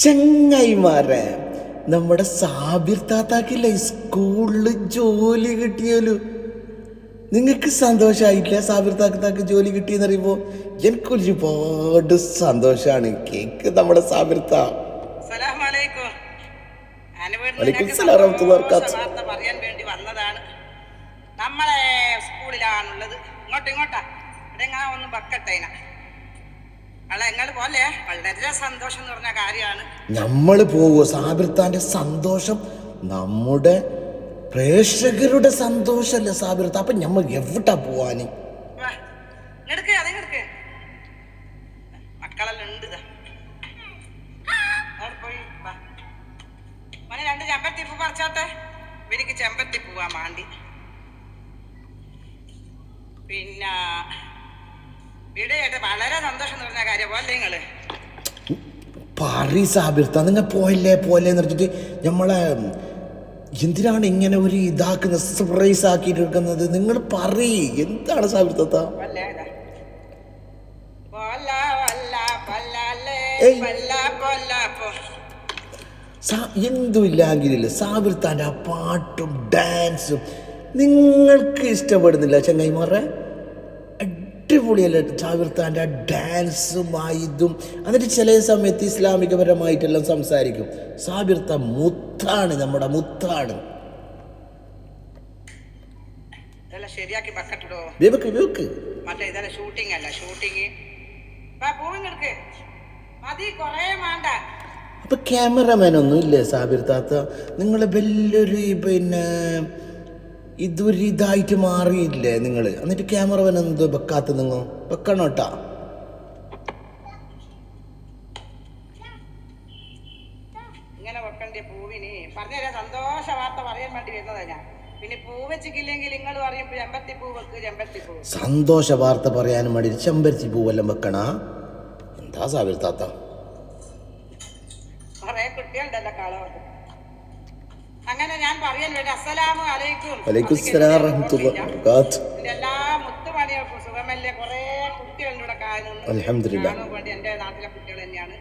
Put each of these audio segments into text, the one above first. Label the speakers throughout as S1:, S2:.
S1: ചെങ്ങായിമാരെ, നമ്മുടെ സാബിർ താത്താക്കില്ലേ സ്കൂളിൽ ജോലി കിട്ടിയാലോ? നിങ്ങൾക്ക് സന്തോഷമായിട്ടില്ല സാബിർ താത്താക്ക് ജോലി കിട്ടിയെന്ന് പറയുമ്പോൾ? എനിക്കൊരുപാട് സന്തോഷമാണ്. കേക്ക് നമ്മുടെ സാബിർ താ.
S2: പറയാൻ വേണ്ടി വന്നതാണ്. നമ്മളെ സ്കൂളിലാണുള്ളത്. ഇങ്ങോട്ടാ ഒന്ന് ബക്കട്ടേന നിങ്ങൾ പോലെ വളരെ സന്തോഷം എന്ന് പറഞ്ഞ കാര്യമാണ്.
S1: നമ്മൾ പോവോ? സാബിർത്താന്റെ സന്തോഷം നമ്മുടെ പ്രേക്ഷകരുടെ സന്തോഷല്ലേ സാബിർത്ത? അപ്പൊ നമ്മൾ എവിടാ പോവാന്?
S2: മക്കളെല്ലാം ഉണ്ട്. പോയി മോനെ 2 ചെമ്പത്തിപ്പൂ പറിച്ചാട്ടെ. ഇവർക്ക് ചെമ്പത്തിപ്പൂ പോവാൻ വേണ്ടി. പിന്നെ വീടായിട്ട് വളരെ സന്തോഷം എന്ന് പറഞ്ഞ കാര്യം പോലെ നിങ്ങള്
S1: പറ സാബിർത്ത, നിങ്ങൾ പോയല്ലേന്ന് പറഞ്ഞിട്ട് നമ്മളെ എന്തിനാണ് ഇങ്ങനെ ഒരു ഇതാക്കുന്ന, സർപ്രൈസ് ആക്കിയിട്ട് എടുക്കുന്നത്? നിങ്ങൾ പറയ്, എന്താണ് സാബിർത്ത? എന്തുമില്ലെങ്കിലില്ല സാബിർത്താൻ്റെ ആ പാട്ടും ഡാൻസും നിങ്ങൾക്ക് ഇഷ്ടപ്പെടുന്നില്ല ചങ്ങായിമാരെ? അടിപൊളിയല്ലേ സാബിർത്താൻ്റെ ആ ഡാൻസും ആ ഇതും. എന്നിട്ട് ചില സമയത്ത് ഇസ്ലാമികപരമായിട്ടെല്ലാം സംസാരിക്കും. സാബിർത്ത മുത്താണ്, നമ്മുടെ മുത്താണ്.
S2: ശരിയാക്കി ബക്കറ്റിടോ.
S1: മറ്റേ
S2: ഇതല്ല ഷൂട്ടിംഗ് അല്ല, ഷൂട്ടിങ് പൂവിങ്ങെടുക്ക് മതി, കൊറേ വേണ്ട.
S1: അപ്പൊ ക്യാമറമാൻ ഒന്നും ഇല്ലേ സാബിർ താത്ത? നിങ്ങൾ വലിയൊരു പിന്നെ ഇതൊരു ഇതായിട്ട് മാറിയില്ലേ നിങ്ങൾ? എന്നിട്ട് ക്യാമറമാൻ എന്ത് വെക്കാത്ത? നിങ്ങൾ വെക്കണം കേട്ടാ.
S2: ഇങ്ങനെ വെക്കണ്ടേ പൂവിന്? പറഞ്ഞുതരാം, സന്തോഷ വാർത്ത പറയാൻ വേണ്ടി വരുന്നതാ ഞാൻ. പിന്നെ പൂ വെച്ചിട്ടില്ലെങ്കിൽ നിങ്ങൾ പറയും ചെമ്പരത്തി പൂ വെക്ക്, ചെമ്പരത്തി പൂ.
S1: സന്തോഷ വാർത്ത പറയാനും വേണ്ടി ചെമ്പരത്തി പൂവെല്ലാം വെക്കണ? എന്താ സാബിർ താത്ത?
S2: കുറെ കുട്ടികളുണ്ടല്ലോ കളവത്. അങ്ങനെ ഞാൻ പറയാൻ വേണ്ടി അസ്സലാമു അലൈക്കും. എല്ലാ മുത്തുമണികൾക്കും സുഖമല്ലേ? കുറെ കുട്ടികളുടെ ഇവിടെ കാണാൻ വേണ്ടി. എന്റെ നാട്ടിലെ കുട്ടികൾ തന്നെയാണ്.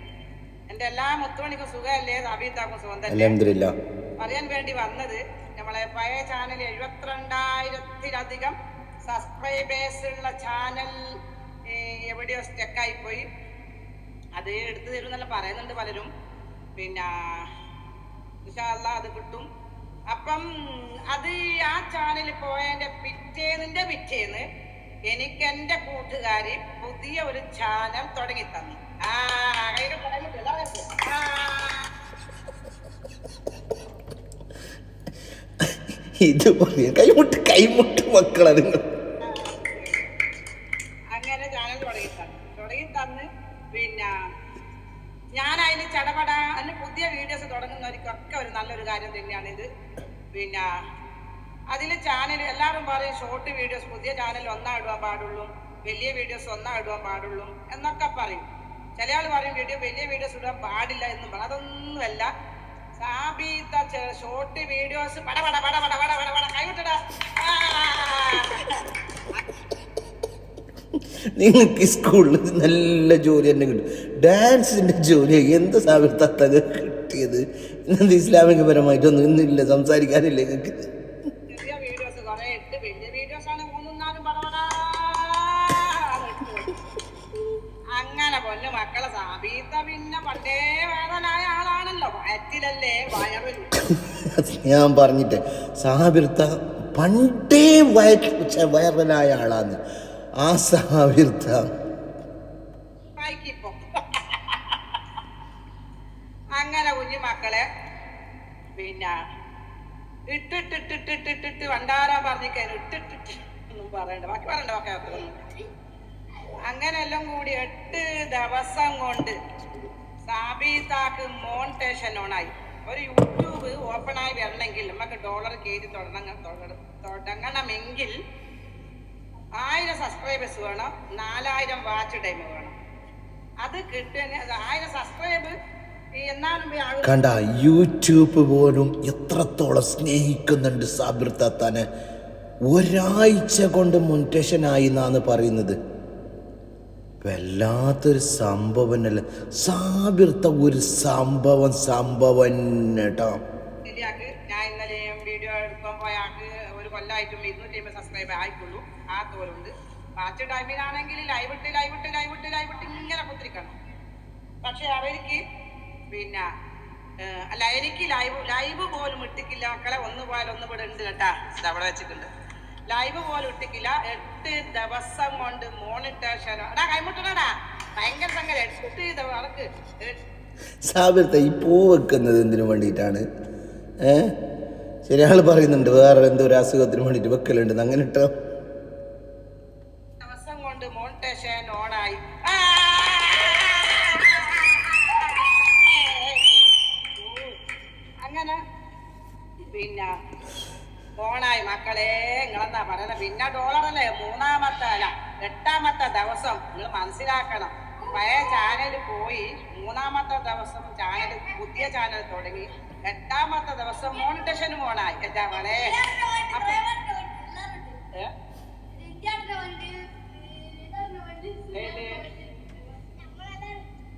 S2: എന്റെ എല്ലാ മുത്തുമണിക്കും സുഖമല്ലേ? സാബിത്താക്കും സുഖം തന്നെ. പറയാൻ വേണ്ടി വന്നത്, നമ്മളെ പഴയ ചാനൽ 72,000-ത്തിലധികം സബ്സ്ക്രൈബേഴ്സ് ഉള്ള ചാനൽ എവിടെയോ സ്റ്റക്കായി പോയി. അത് എടുത്തു തരും എന്നെല്ലാം പറയുന്നുണ്ട് പലരും. പിന്നെ ഇൻഷാ അല്ലാഹ് അത് കിട്ടും. അപ്പം അത് ആ ചാനൽ പോയതിന്റെ പിറ്റേന്ന് എനിക്ക് എൻ്റെ കൂട്ടുകാരി പുതിയ ഒരു ചാനൽ തുടങ്ങി തന്നു.
S1: ഇത് കൈമുട്ട് മക്കളെ നിങ്ങൾ.
S2: അങ്ങനെ ചാനൽ തുടങ്ങി തന്ന് പിന്നെ ഞാൻ അതിന് ചടപട അതിന് പുതിയ വീഡിയോസ് തുടങ്ങുന്നവർക്കൊക്കെ ഒരു നല്ലൊരു കാര്യം തന്നെയാണ് ഇത്. പിന്നെ അതിൽ ചാനൽ എല്ലാവരും പറയും ഷോർട്ട് വീഡിയോസ് പുതിയ ചാനൽ ഒന്നാ ഇടുവാൻ പാടുള്ളൂ, വലിയ വീഡിയോസ് ഒന്നാ ഇടുവാൻ പാടുള്ളൂ എന്നൊക്കെ പറയും. ചില ആൾ പറയും വലിയ വീഡിയോസ് ഇടാൻ പാടില്ല എന്നും പറയും. അതൊന്നുമല്ല. സാബിത്ത ഷോർട്ട് വീഡിയോസ് കൈവിട്ടടാ.
S1: നിങ്ങൾക്ക് സ്കൂളിൽ നല്ല ജോലി തന്നെ കിട്ടും, ഡാൻസിന്റെ ജോലി. എന്ത് സാബിർ താത്ത കിട്ടിയത്? ഇന്നത് ഇസ്ലാമികപരമായിട്ടൊന്നും ഇന്നില്ല, സംസാരിക്കാനില്ല നിങ്ങൾക്ക്.
S2: ചെറിയ വീഡിയോസ് കുറെ ഇട്ട്, വലിയ വീഡിയോസ് ആണ് 3-4 അങ്ങനെ പൊന്നു മക്കളെ. സാബിത്ത പിന്നെ പണ്ടേ വേദനായ ആളാണല്ലോ, വയറ്റിലല്ലേ വയറിൽ.
S1: ഞാൻ പറഞ്ഞിട്ട് സാബിർത്ത പണ്ടേ വയറലായ ആളാന്ന്. ആ സാബിർത്ത
S2: അങ്ങനെ കുഞ്ഞു മക്കളെ പിന്നെ ഇട്ടിട്ടിട്ടിട്ടിട്ടിട്ടിട്ട് വണ്ടാരാ പറഞ്ഞിക്കാൻ ഇട്ടിട്ടിട്ട് ഒന്നും പറയണ്ട, ബാക്കി പറയണ്ട. അങ്ങനെ എല്ലാം കൂടി 8 ദിവസം കൊണ്ട് സാബിത്താക്ക് മോണിറ്റേഷൻ ഓണായി. ഒരു യൂട്യൂബ് ഓപ്പണായി വരണമെങ്കിൽ നമുക്ക് $1 കയറ്റി തുടങ്ങണമെങ്കിൽ 1000 സബ്സ്ക്രൈബേഴ്സ് വേണം, 4000 വാച്ച് ടൈം വേണം. അത് കിട്ടുക 1000 സബ്സ്ക്രൈബ് എന്നാലും
S1: കണ്ട. യൂട്യൂബ് പോലും എത്രത്തോളം സ്നേഹിക്കുന്നുണ്ട് സാബിർ താത്താനെ. ഒരാഴ്ച കൊണ്ട് മോണിറ്റേഷൻ ആയി എന്നാണ് പറയുന്നത്. വല്ലാത്തൊരു സംഭവം അല്ല സാബിർത്ത, ഒരു സംഭവം കേട്ടോ.
S2: ശരിയാക്ക്. ഞാൻ ഇന്നലെ വീഡിയോ എടുക്കാൻ പോയ ആൾക്ക് ഒരു കൊല്ലമായിട്ടും 250 സബ്സ്ക്രൈബർ ആയിട്ടുള്ളൂ. ആ തോലുണ്ട്. ബാക്കി ടൈമിലാണെങ്കിൽ ലൈവ് ഇട്ട് ഇങ്ങനെ കുത്തിരിക്കണം. പക്ഷെ അവർക്ക് പിന്നെ അല്ല, എനിക്ക് ലൈവ് പോലും ഇട്ടിക്കില്ല മക്കളെ. ഒന്ന് പോയാലും ഒന്ന് ഇവിടെ ഉണ്ട് കേട്ടാ, അവിടെ വെച്ചിട്ടുണ്ട്. ലൈവ് പോലും ഇട്ടിക്കില്ല. 8 ദിവസം കൊണ്ട് മോണിറ്റേഷൻ കൈമുട്ടണടാ. ഭയങ്കര സംഗതി. 8 ദിവസം അവർക്ക്
S1: സാബിർത്ത ഈ പൂ വെക്കുന്നത് എന്തിനു വേണ്ടിയിട്ടാണ്? ശരി, ആൾ പറയുന്നുണ്ട് വേറെ എന്തോ ഒരു അസുഖത്തിന് വേണ്ടിയിട്ട് വെക്കലുണ്ട്. അങ്ങനെ ഇട്ടോ
S2: ദിവസം കൊണ്ട് മോണിറ്റേഷൻ ഓണായി. അങ്ങനെ പിന്നെ ഓണായി മക്കളെ. നിങ്ങളെന്താ പറയുന്നത്? പിന്നെ ഡോളറല്ലേ 8ാമത്തെ ദിവസം നിങ്ങൾ മനസ്സിലാക്കണം. പഴയ ചാനൽ പോയി 3ാമത്തെ ദിവസം പുതിയ ചാനൽ തുടങ്ങി. 8ാമത്തെ ദിവസം മോണിറ്റേഷനും ഓണായി. എന്താ മോളെ?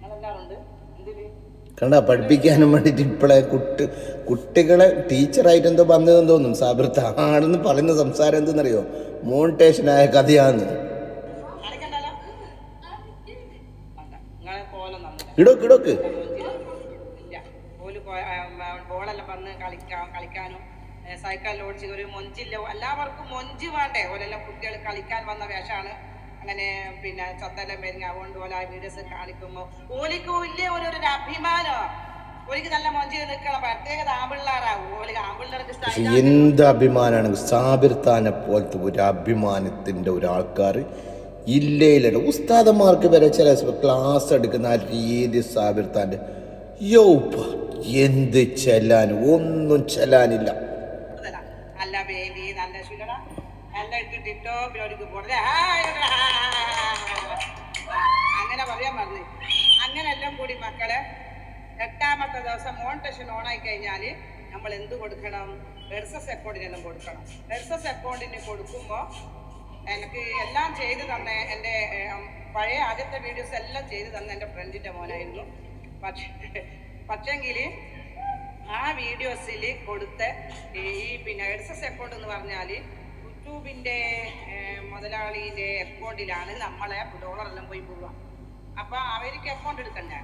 S2: നിങ്ങളെല്ലാറുണ്ട് എന്തിന്
S1: കണ്ട പഠിപ്പിക്കാനും വേണ്ടിയിട്ട് ഇപ്പോഴെ കുട്ടികളെ ടീച്ചറായിട്ട് എന്തോ വന്നതെന്ന് തോന്നും. സാബിർത്ത ആണെന്ന് പറയുന്ന സംസാരം എന്തെന്നറിയോ? മോണിറ്റേഷനായ കഥയാന്ന്. ഇടോക്ക്
S2: ബോളെല്ലാം വന്ന് കളിക്കാനും സൈക്കിളിൽ ഓടിച്ച് ഒരു മൊഞ്ചില്ല. എല്ലാവർക്കും മൊഞ്ച് വേണ്ടേ? ഓരെല്ലാം കുട്ടികൾ കളിക്കാൻ വന്ന വേഷമാണ്. അങ്ങനെ പിന്നെ ചത്തെല്ലാം വരുന്ന അതുകൊണ്ട് പോലെ ആ വീഡിയോസ് കാണിക്കുമ്പോൾ ഓലിക്ക് ഇല്ലേ ഒരു അഭിമാനം. ഓലിക്ക് നല്ല മൊഞ്ചിൽ നിൽക്കണം. പ്രത്യേകത ആമ്പിള്ളാറാവും. ഓലിക്ക് ആമ്പിള്ളേർക്ക്
S1: എന്ത് അഭിമാനമാണ് സാബിർത്താനെ പോലത്തെ ഒരു അഭിമാനത്തിൻ്റെ ഒരാൾക്കാർ ഇല്ലേ. ഉസ്താദന്മാർക്ക് വരെ ചില ക്ലാസ് എടുക്കുന്ന ആ രീതി സാബിർത്താൻ്റെ എന്ത് ചെല്ലാനും ഒന്നും ചെല്ലാനില്ല.
S2: നല്ല ബേബി നല്ല ശുലട നല്ല ഇട്ടിട്ടോ അങ്ങനെ പറയാൻ പറഞ്ഞു. അങ്ങനെ എല്ലാം കൂടി മക്കളെ 8ാമത്തെ ദിവസം മോണിറ്റേഷൻ ഓണായി കഴിഞ്ഞാൽ നമ്മൾ എന്ത് കൊടുക്കണം? എർസസ് അക്കൗണ്ടിനെല്ലാം കൊടുക്കണം. എർസസ് അക്കൗണ്ടിന് കൊടുക്കുമ്പോൾ എനിക്ക് എല്ലാം ചെയ്തു തന്നെ എൻ്റെ പഴയ ആദ്യത്തെ വീഡിയോസ് എല്ലാം ചെയ്തു തന്നെ എൻ്റെ ഫ്രണ്ടിൻ്റെ മോനായിരുന്നു. പക്ഷെങ്കിൽ ആ വീഡിയോസിൽ കൊടുത്ത ഈ പിന്നെ എർസസ് അക്കൗണ്ട് എന്ന് പറഞ്ഞാൽ യൂട്യൂബിൻ്റെ മുതലാളിൻ്റെ അക്കൗണ്ടിലാണ് നമ്മളെ ഡോളറെല്ലാം പോയി പോവുക. അപ്പോൾ അവർക്ക് അക്കൗണ്ട് എടുക്കണ്ടേ?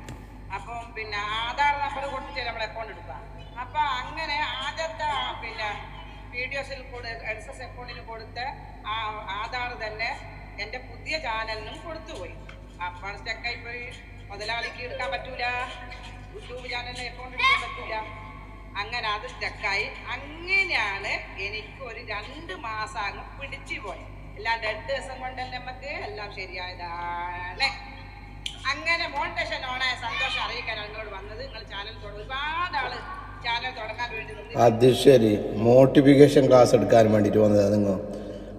S2: അപ്പം പിന്നെ ആധാർ നമ്പർ കൊടുത്തിട്ട് നമ്മൾ അക്കൗണ്ട് എടുക്കുക. അപ്പം അങ്ങനെ ആദ്യത്തെ പിന്നെ വീഡിയോസിൽ എർസസ് അക്കൗണ്ടിന് കൊടുത്ത ആ ആധാർ തന്നെ എൻ്റെ പുതിയ ചാനലിനും കൊടുത്തുപോയി. അപ്പം സ്റ്റക്കായി പോയി. മുതലാളിക്ക് എടുക്കാൻ പറ്റൂല, യൂട്യൂബ് ചാനലിന് അക്കൗണ്ട് എടുക്കാൻ പറ്റൂല. അങ്ങനെ അത് സ്റ്റക്കായി. അങ്ങനെയാണ് എനിക്ക് ഒരു 2 മാസം അങ്ങ് പിടിച്ചു പോയി. അല്ലാണ്ട് 8 ദിവസം കൊണ്ട് തന്നെ നമുക്ക് എല്ലാം ശരിയായതാണ്. അങ്ങനെ മോണിറ്റേഷൻ ഓണായ സന്തോഷം അറിയിക്കാനാണ് നിങ്ങളോട് വന്നത്. നിങ്ങൾ ചാനൽ ഒരുപാട് ആള് ചാനൽ തുടങ്ങാൻ വേണ്ടി.
S1: അത് ശരി, മോട്ടിഫിക്കേഷൻ ക്ലാസ് എടുക്കാൻ വേണ്ടിയിട്ട് വന്നതാണ് നിങ്ങൾ.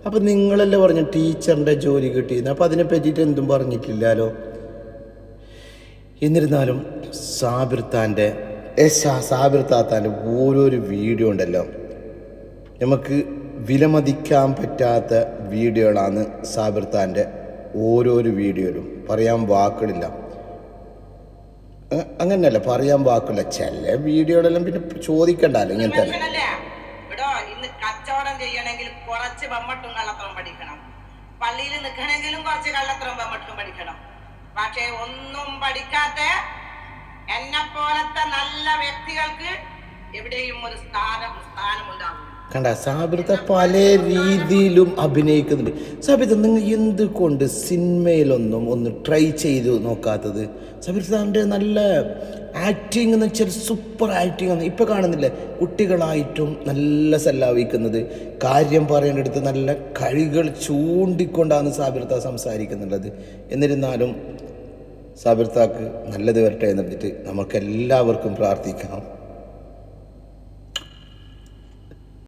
S1: അപ്പം നിങ്ങളല്ലേ പറഞ്ഞു ടീച്ചറിൻ്റെ ജോലി കിട്ടിയിരുന്നു. അപ്പം അതിനെ പറ്റിയിട്ട് എന്തും പറഞ്ഞിട്ടില്ലല്ലോ. എന്നിരുന്നാലും സാബിർത്താൻ്റെ ഓരോരോ വീഡിയോ ഉണ്ടല്ലോ, നമുക്ക് വിലമതിക്കാൻ പറ്റാത്ത വീഡിയോകളാണ് സാബിർത്താൻ്റെ ഓരോരോ വീഡിയോയിലും. പറയാൻ വാക്കുകളില്ല. അങ്ങനെയല്ല, പറയാൻ വാക്കില്ല. ചില വീഡിയോകളെല്ലാം പിന്നെ ചോദിക്കണ്ടല്ലോ ഇങ്ങനത്തെ.
S2: ഇന്ന് കച്ചവടം ചെയ്യണമെങ്കിൽ കുറച്ച് ബമ്മട്ടും കള്ളത്തരം പഠിക്കണം. പള്ളിയിൽ നിൽക്കണമെങ്കിലും കുറച്ച് കള്ളത്തരം ബമ്മട്ടും പഠിക്കണം. പക്ഷെ ഒന്നും പഠിക്കാത്ത എന്നെ പോലത്തെ നല്ല വ്യക്തികൾക്ക് എവിടെയും ഒരു സ്ഥാനമുണ്ടാവും.
S1: കണ്ട സാബിർത്ത പല രീതിയിലും അഭിനയിക്കുന്നുണ്ട്. സാബിർത്ത നിങ്ങൾ എന്തുകൊണ്ട് സിനിമയിലൊന്നും ഒന്ന് ട്രൈ ചെയ്തു നോക്കാത്തത്? സാബിർത്താൻ്റെ നല്ല ആക്ടിങ് എന്ന് വെച്ചാൽ സൂപ്പർ ആക്ടിങ് ആണ്. ഇപ്പം കാണുന്നില്ലേ, കുട്ടികളായിട്ടും നല്ല സല്ലാവിക്കുന്നത്, കാര്യം പറയേണ്ടടുത്ത് നല്ല കഴികൾ ചൂണ്ടിക്കൊണ്ടാണ് സാബിർത്ത സംസാരിക്കുന്നുള്ളത്. എന്നിരുന്നാലും സാബിർത്താക്ക് നല്ലത് വരട്ടെ എന്നിട്ട് നമുക്കെല്ലാവർക്കും പ്രാർത്ഥിക്കാം.